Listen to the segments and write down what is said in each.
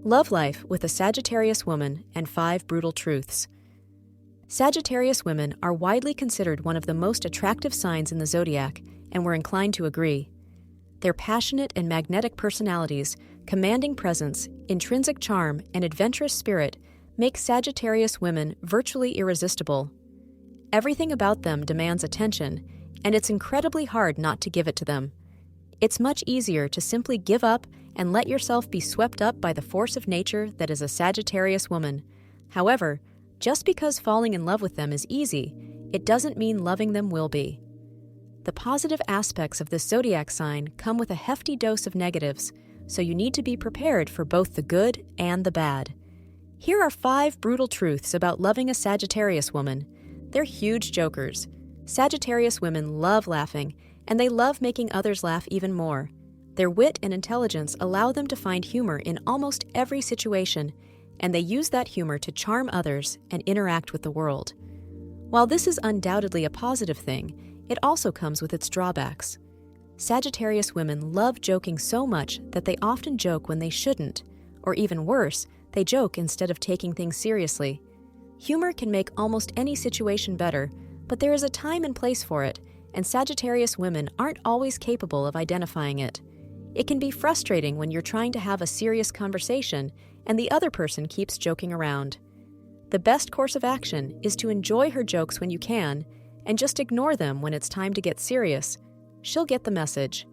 Love Life with a Sagittarius Woman and 5 Brutal Truths. Sagittarius women are widely considered one of the most attractive signs in the zodiac, and we're inclined to agree. Their passionate and magnetic personalities, commanding presence, intrinsic charm, and adventurous spirit make Sagittarius women virtually irresistible. Everything about them demands attention, and it's incredibly hard not to give it to them. It's much easier to simply give up and let yourself be swept up by the force of nature that is a Sagittarius woman. However, just because falling in love with them is easy, it doesn't mean loving them will be. The positive aspects of this zodiac sign come with a hefty dose of negatives, so you need to be prepared for both the good and the bad. Here are 5 brutal truths about loving a Sagittarius woman. They're huge jokers. Sagittarius women love laughing, and they love making others laugh even more. Their wit and intelligence allow them to find humor in almost every situation, and they use that humor to charm others and interact with the world. While this is undoubtedly a positive thing, it also comes with its drawbacks. Sagittarius women love joking so much that they often joke when they shouldn't, or even worse, they joke instead of taking things seriously. Humor can make almost any situation better, but there is a time and place for it, and Sagittarius women aren't always capable of identifying it. It can be frustrating when you're trying to have a serious conversation and the other person keeps joking around. The best course of action is to enjoy her jokes when you can and just ignore them when it's time to get serious. She'll get the message.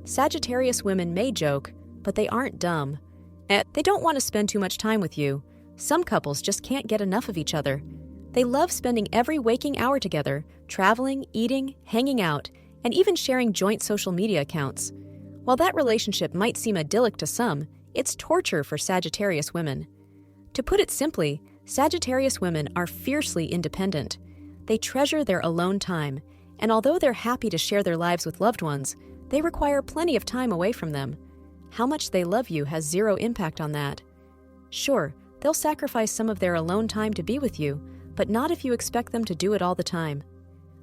Sagittarius women may joke, but they aren't dumb. They don't want to spend too much time with you. Some couples just can't get enough of each other. They love spending every waking hour together, traveling, eating, hanging out, and even sharing joint social media accounts. While that relationship might seem idyllic to some, it's torture for Sagittarius women. To put it simply, Sagittarius women are fiercely independent. They treasure their alone time, and although they're happy to share their lives with loved ones, they require plenty of time away from them. How much they love you has zero impact on that. Sure, they'll sacrifice some of their alone time to be with you, but not if you expect them to do it all the time.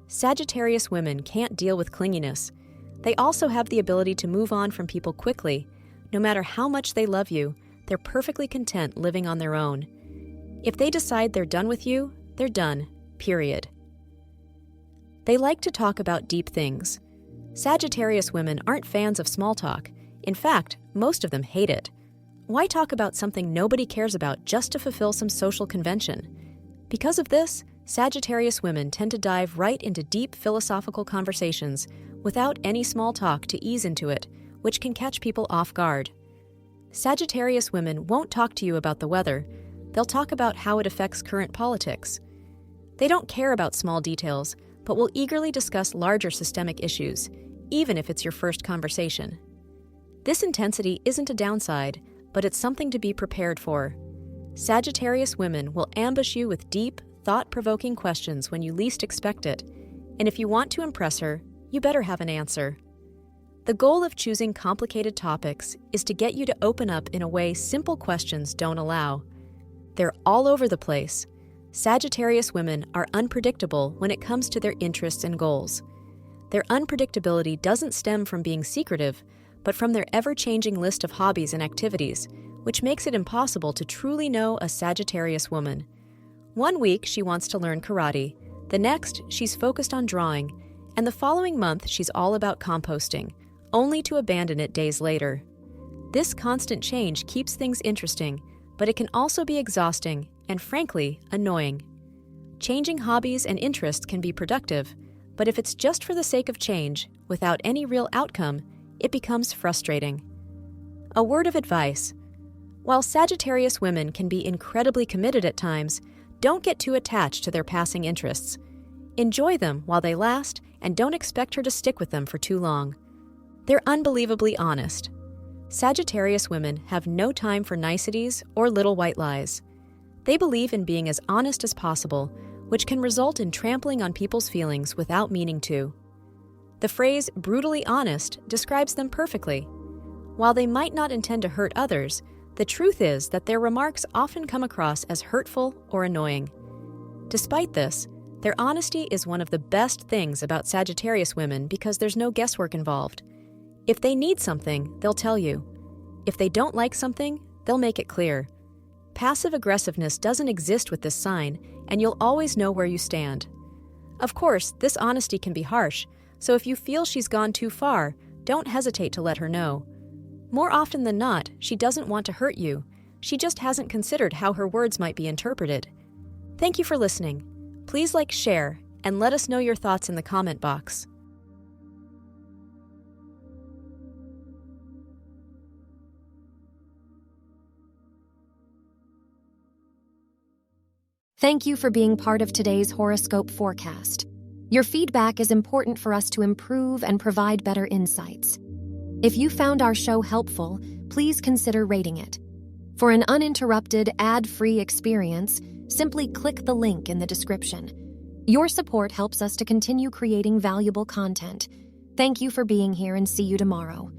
Sagittarius women can't deal with clinginess. They also have the ability to move on from people quickly. No matter how much they love you, they're perfectly content living on their own. If they decide they're done with you, they're done, period. They like to talk about deep things. Sagittarius women aren't fans of small talk. In fact, most of them hate it. Why talk about something nobody cares about just to fulfill some social convention? Because of this, Sagittarius women tend to dive right into deep philosophical conversations without any small talk to ease into it, which can catch people off guard. Sagittarius women won't talk to you about the weather. They'll talk about how it affects current politics. They don't care about small details, but will eagerly discuss larger systemic issues, even if it's your first conversation. This intensity isn't a downside, but it's something to be prepared for. Sagittarius women will ambush you with deep, thought-provoking questions when you least expect it, and if you want to impress her, you better have an answer. The goal of choosing complicated topics is to get you to open up in a way simple questions don't allow. They're all over the place. Sagittarius women are unpredictable when it comes to their interests and goals. Their unpredictability doesn't stem from being secretive, but from their ever-changing list of hobbies and activities, which makes it impossible to truly know a Sagittarius woman. One week she wants to learn karate, the next she's focused on drawing, and the following month she's all about composting, only to abandon it days later. This constant change keeps things interesting, but it can also be exhausting and, frankly, annoying. Changing hobbies and interests can be productive, but if it's just for the sake of change, without any real outcome, it becomes frustrating. A word of advice. While Sagittarius women can be incredibly committed at times, don't get too attached to their passing interests. Enjoy them while they last, and don't expect her to stick with them for too long. They're unbelievably honest. Sagittarius women have no time for niceties or little white lies. They believe in being as honest as possible, which can result in trampling on people's feelings without meaning to. The phrase brutally honest describes them perfectly. While they might not intend to hurt others, the truth is that their remarks often come across as hurtful or annoying. Despite this, their honesty is one of the best things about Sagittarius women because there's no guesswork involved. If they need something, they'll tell you. If they don't like something, they'll make it clear. Passive aggressiveness doesn't exist with this sign, and you'll always know where you stand. Of course, this honesty can be harsh, so if you feel she's gone too far, don't hesitate to let her know. More often than not, she doesn't want to hurt you. She just hasn't considered how her words might be interpreted. Thank you for listening. Please like, share, and let us know your thoughts in the comment box. Thank you for being part of today's horoscope forecast. Your feedback is important for us to improve and provide better insights. If you found our show helpful, please consider rating it. For an uninterrupted, ad-free experience, simply click the link in the description. Your support helps us to continue creating valuable content. Thank you for being here and see you tomorrow.